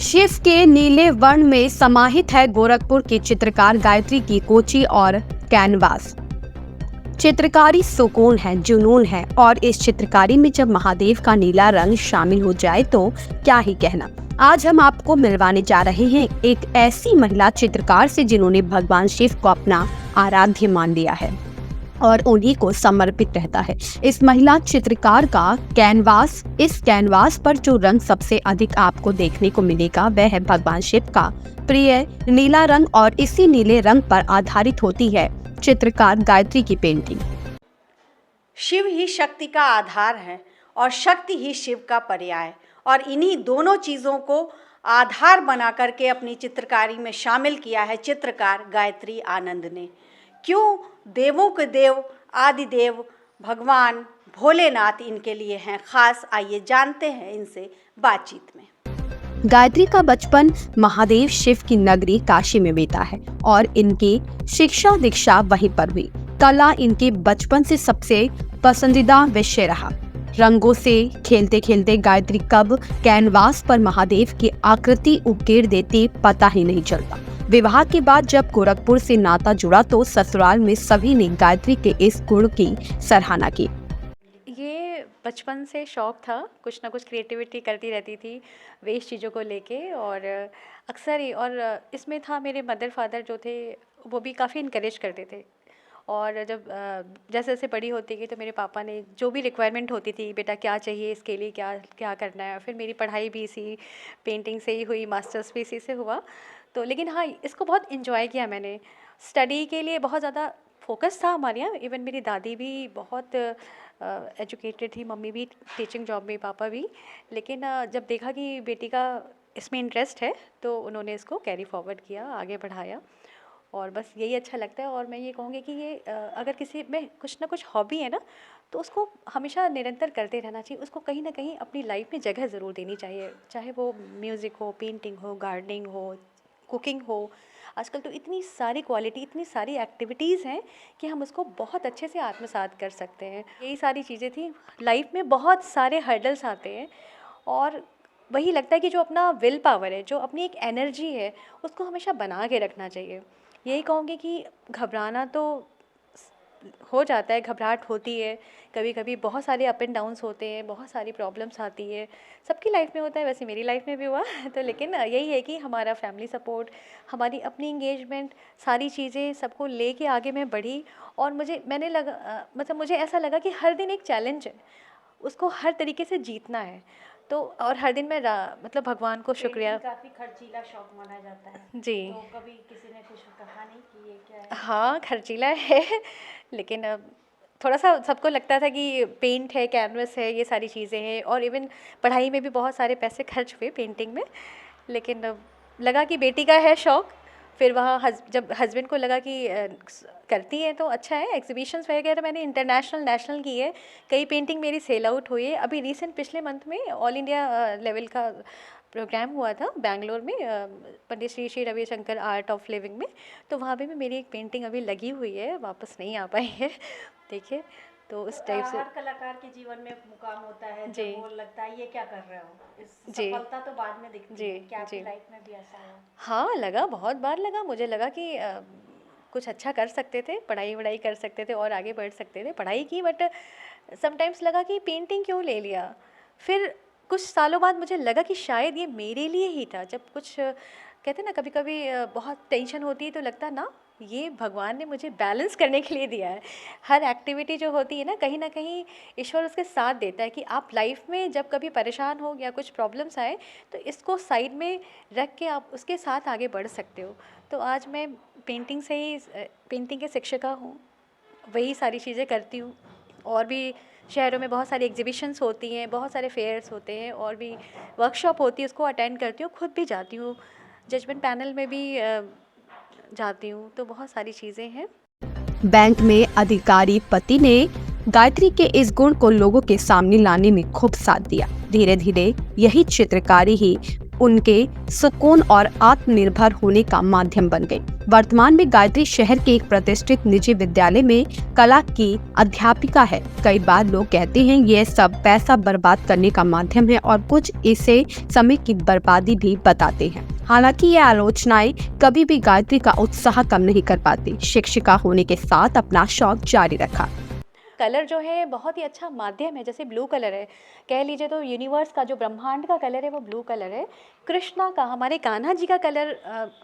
शिव के नीले वर्ण में समाहित है गोरखपुर की चित्रकार गायत्री की कोची और कैनवास। चित्रकारी सुकून है, जुनून है और इस चित्रकारी में जब महादेव का नीला रंग शामिल हो जाए तो क्या ही कहना। आज हम आपको मिलवाने जा रहे हैं एक ऐसी महिला चित्रकार से जिन्होंने भगवान शिव को अपना आराध्य मान लिया है और उन्हीं को समर्पित रहता है। इस महिला चित्रकार का कैनवास, इस कैनवास पर जो रंग सबसे अधिक आपको देखने को मिलेगा वह है भगवान शिव का प्रिय नीला रंग और इसी नीले रंग पर आधारित होती है चित्रकार गायत्री की पेंटिंग। शिव ही शक्ति का आधार है और शक्ति ही शिव का पर्याय, और इन्हीं दोनों चीज़ों को आधार बना करके अपनी चित्रकारी में शामिल किया है चित्रकार गायत्री आनंद ने। क्यों? देवों के देव आदिदेव भगवान भोलेनाथ इनके लिए हैं खास। आइए जानते हैं इनसे बातचीत में। गायत्री का बचपन महादेव शिव की नगरी काशी में बीता है और इनकी शिक्षा दीक्षा वहीं पर हुई। कला इनके बचपन से सबसे पसंदीदा विषय रहा। रंगों से खेलते खेलते गायत्री कब कैनवास पर महादेव की आकृति उकेर देती पता ही नहीं चलता। विवाह के बाद जब गोरखपुर से नाता जुड़ा तो ससुराल में सभी ने गायत्री के इस गुण की सराहना की। ये बचपन से शौक़ था, कुछ ना कुछ क्रिएटिविटी करती रहती थी वेस्ट चीज़ों को लेके, और अक्सर ही, और इसमें था मेरे मदर फादर जो थे वो भी काफ़ी इनकरेज करते थे। और जब जैसे जैसे बड़ी होती गई तो मेरे पापा ने जो भी रिक्वायरमेंट होती थी, बेटा क्या चाहिए, इसके लिए क्या क्या करना है, फिर मेरी पढ़ाई भी इसी पेंटिंग से ही हुई, मास्टर्स भी इसी से हुआ। तो लेकिन हाँ, इसको बहुत इन्जॉय किया मैंने। स्टडी के लिए बहुत ज़्यादा फोकस था हमारे यहाँ। इवन मेरी दादी भी बहुत एजुकेटेड थी, मम्मी भी टीचिंग जॉब में, पापा भी। लेकिन जब देखा कि बेटी का इसमें इंटरेस्ट है तो उन्होंने इसको कैरी फॉरवर्ड किया, आगे बढ़ाया, और बस यही अच्छा लगता है। और मैं ये कहूँगी कि ये अगर किसी में कुछ ना कुछ हॉबी है ना तो उसको हमेशा निरंतर करते रहना चाहिए। उसको कहीं ना कहीं अपनी लाइफ में जगह ज़रूर देनी चाहिए, चाहे वो म्यूज़िक हो, पेंटिंग हो, गार्डनिंग हो, कुकिंग हो। आजकल तो इतनी सारी क्वालिटी, इतनी सारी एक्टिविटीज़ हैं कि हम उसको बहुत अच्छे से आत्मसात कर सकते हैं। यही सारी चीज़ें थी। लाइफ में बहुत सारे हर्डल्स आते हैं और वही लगता है कि जो अपना विल पावर है, जो अपनी एक एनर्जी है, उसको हमेशा बना के रखना चाहिए। यही कहूँगी कि घबराना तो हो जाता है, घबराहट होती है, कभी कभी बहुत सारे अप एंड डाउन्स होते हैं, बहुत सारी प्रॉब्लम्स आती है, सबकी लाइफ में होता है, वैसे मेरी लाइफ में भी हुआ तो लेकिन यही है कि हमारा फैमिली सपोर्ट, हमारी अपनी इंगेजमेंट, सारी चीज़ें सबको लेके आगे मैं बढ़ी। और मुझे ऐसा लगा कि हर दिन एक चैलेंज है, उसको हर तरीके से जीतना है। तो और हर दिन मैं भगवान को शुक्रिया। काफ़ी खर्चीला शौक माना जाता है जी। तो कभी किसी ने कुछ कहा नहीं कि ये क्या है? हाँ, खर्चीला है लेकिन थोड़ा सा सबको लगता था कि पेंट है, कैनवस है, ये सारी चीज़ें हैं, और इवन पढ़ाई में भी बहुत सारे पैसे खर्च हुए पेंटिंग में। लेकिन लगा कि बेटी का है शौक़। फिर वहाँ जब हस्बैंड को लगा कि करती है तो अच्छा है। एग्जीबिशंस वगैरह मैंने इंटरनेशनल, नेशनल की है। कई पेंटिंग मेरी सेल आउट हुई है। अभी रिसेंट पिछले मंथ में ऑल इंडिया लेवल का प्रोग्राम हुआ था बेंगलोर में, Pandit Shri Shri Ravishankar art of living में। तो वहाँ पे भी मेरी एक पेंटिंग अभी लगी हुई है, वापस नहीं आ पाई है। देखिए, तो इस टाइप से हर कलाकार के जीवन में मुकाम होता है जी। जब वो लगता है ये क्या कर रहे हो। इस जी। सफलता तो बाद में दिखती जी, है। क्या आपकी जी। लाइफ में भी ऐसा है? हाँ, लगा, बहुत बार लगा। मुझे लगा कि कुछ अच्छा कर सकते थे, पढ़ाई कर सकते थे और आगे बढ़ सकते थे। पढ़ाई की, बट समटाइम्स लगा कि पेंटिंग क्यों ले लिया। फिर कुछ सालों बाद मुझे लगा कि शायद ये मेरे लिए ही था। जब कुछ कहते हैं ना, कभी कभी बहुत टेंशन होती है तो लगता ना ये भगवान ने मुझे बैलेंस करने के लिए दिया है। हर एक्टिविटी जो होती है ना कहीं ईश्वर उसके साथ देता है कि आप लाइफ में जब कभी परेशान हो या कुछ प्रॉब्लम्स आए तो इसको साइड में रख के आप उसके साथ आगे बढ़ सकते हो। तो आज मैं पेंटिंग से ही पेंटिंग के शिक्षिका हूँ, वही सारी चीज़ें करती हूँ। और भी शहरों में बहुत सारी एग्जीबिशंस होती हैं, बहुत सारे फेयर्स होते हैं, और भी वर्कशॉप होती है, उसको अटेंड करती हूँ। खुद भी जाती हूँ, जजमेंट पैनल में भी जाती हूँ। तो बहुत सारी चीज़ें हैं। बैंक में अधिकारी पति ने गायत्री के इस गुण को लोगों के सामने लाने में खूब साथ दिया। धीरे धीरे यही चित्रकारी ही उनके सुकून और आत्मनिर्भर होने का माध्यम बन गई। वर्तमान में गायत्री शहर के एक प्रतिष्ठित निजी विद्यालय में कला की अध्यापिका है। कई बार लोग कहते हैं ये सब पैसा बर्बाद करने का माध्यम है और कुछ इसे समय की बर्बादी भी बताते हैं। हालांकि ये आलोचनाएं कभी भी गायत्री का उत्साह कम नहीं कर पाती। शिक्षिका होने के साथ अपना शौक जारी रखा। कलर जो है बहुत ही अच्छा माध्यम है। जैसे ब्लू कलर है, कह लीजिए तो यूनिवर्स का जो ब्रह्मांड का कलर है वो ब्लू कलर है। कृष्णा का, हमारे कान्हा जी का कलर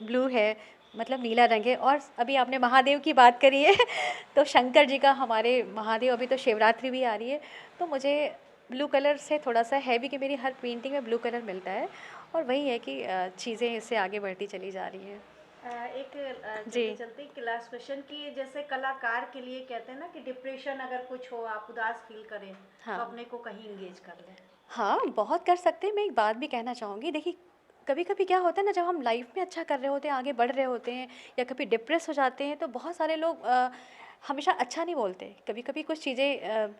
ब्लू है, मतलब नीला रंग है। और अभी आपने महादेव की बात करी है तो शंकर जी का, हमारे महादेव, अभी तो शिवरात्रि भी आ रही है, तो मुझे ब्लू कलर से थोड़ा सा है भी कि मेरी हर पेंटिंग में ब्लू कलर मिलता है। और वही है कि चीज़ें इससे आगे बढ़ती चली जा रही हैं। जी। चलते क्लास क्वेश्चन की, जैसे कलाकार के लिए कहते हैं ना कि डिप्रेशन अगर कुछ हो, आप उदास फील करें, हाँ। तो अपने को कहीं इंगेज कर लें। हाँ, बहुत कर सकते हैं। मैं एक बात भी कहना चाहूँगी, देखिए कभी कभी क्या होता है ना, जब हम लाइफ में अच्छा कर रहे होते हैं, आगे बढ़ रहे होते हैं, या कभी डिप्रेस हो जाते हैं, तो बहुत सारे लोग हमेशा अच्छा नहीं बोलते। कभी कभी कुछ चीज़ें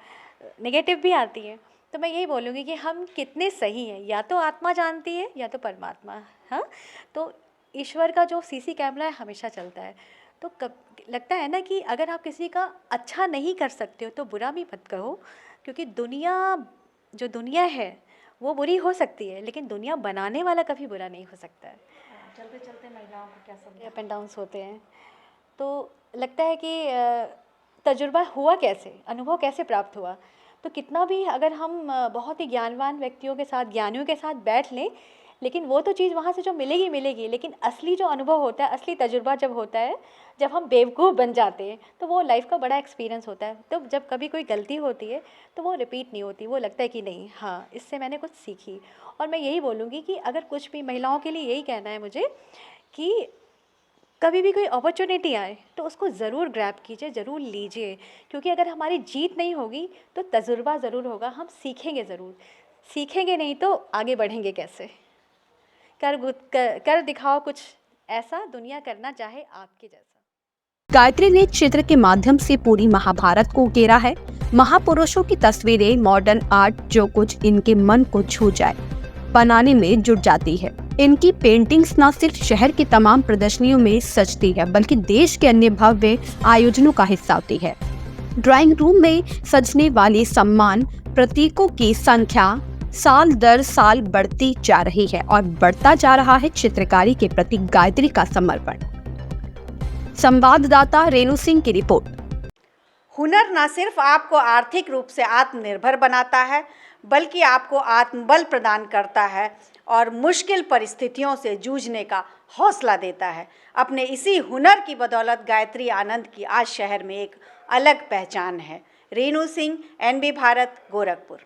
नेगेटिव भी आती हैं। तो मैं यही बोलूँगी कि हम कितने सही हैं, या तो आत्मा जानती है या तो परमात्मा। हाँ, तो ईश्वर का जो सीसी कैमरा है हमेशा चलता है। तो कब लगता है ना कि अगर आप किसी का अच्छा नहीं कर सकते हो तो बुरा भी मत करो, क्योंकि जो दुनिया है वो बुरी हो सकती है, लेकिन दुनिया बनाने वाला कभी बुरा नहीं हो सकता है। चलते चलते महिलाओं को क्या समझ अप एंड डाउन्स होते हैं, तो लगता है कि तजुर्बा हुआ कैसे, अनुभव कैसे प्राप्त हुआ। तो कितना भी अगर हम बहुत ही ज्ञानवान व्यक्तियों के साथ, ज्ञानियों के साथ बैठ लें, लेकिन वो तो चीज़ वहाँ से जो मिलेगी मिलेगी, लेकिन असली जो अनुभव होता है, असली तजुर्बा जब होता है, जब हम बेवकूफ़ बन जाते हैं, तो वो लाइफ का बड़ा एक्सपीरियंस होता है। तो जब कभी कोई गलती होती है तो वो रिपीट नहीं होती, वो लगता है कि नहीं, हाँ, इससे मैंने कुछ सीखी। और मैं यही बोलूँगी कि अगर कुछ भी, महिलाओं के लिए यही कहना है मुझे कि कभी भी कोई अपॉर्चुनिटी आए तो उसको ज़रूर ग्रैब कीजिए, ज़रूर लीजिए, क्योंकि अगर हमारी जीत नहीं होगी तो तजुर्बा ज़रूर होगा, हम सीखेंगे ज़रूर। सीखेंगे नहीं तो आगे बढ़ेंगे कैसे। कर दिखाओ कुछ ऐसा, दुनिया करना चाहे आपके जैसा। गायत्री ने चित्र के माध्यम से पूरी महाभारत को उकेरा है। महापुरुषों की तस्वीरें, मॉडर्न आर्ट, जो कुछ इनके मन को छू जाए बनाने में जुट जाती है। इनकी पेंटिंग्स न सिर्फ शहर की तमाम प्रदर्शनियों में सजती है, बल्कि देश के अन्य भव्य आयोजनों का हिस्सा होती है। ड्राइंग रूम में सजने वाले सम्मान प्रतीकों की संख्या साल दर साल बढ़ती जा रही है और बढ़ता जा रहा है चित्रकारी के प्रति गायत्री का समर्पण। संवाददाता रेणु सिंह की रिपोर्ट। हुनर न सिर्फ आपको आर्थिक रूप से आत्मनिर्भर बनाता है, बल्कि आपको आत्मबल प्रदान करता है और मुश्किल परिस्थितियों से जूझने का हौसला देता है। अपने इसी हुनर की बदौलत गायत्री आनंद की आज शहर में एक अलग पहचान है। रेणु सिंह, NB भारत, गोरखपुर।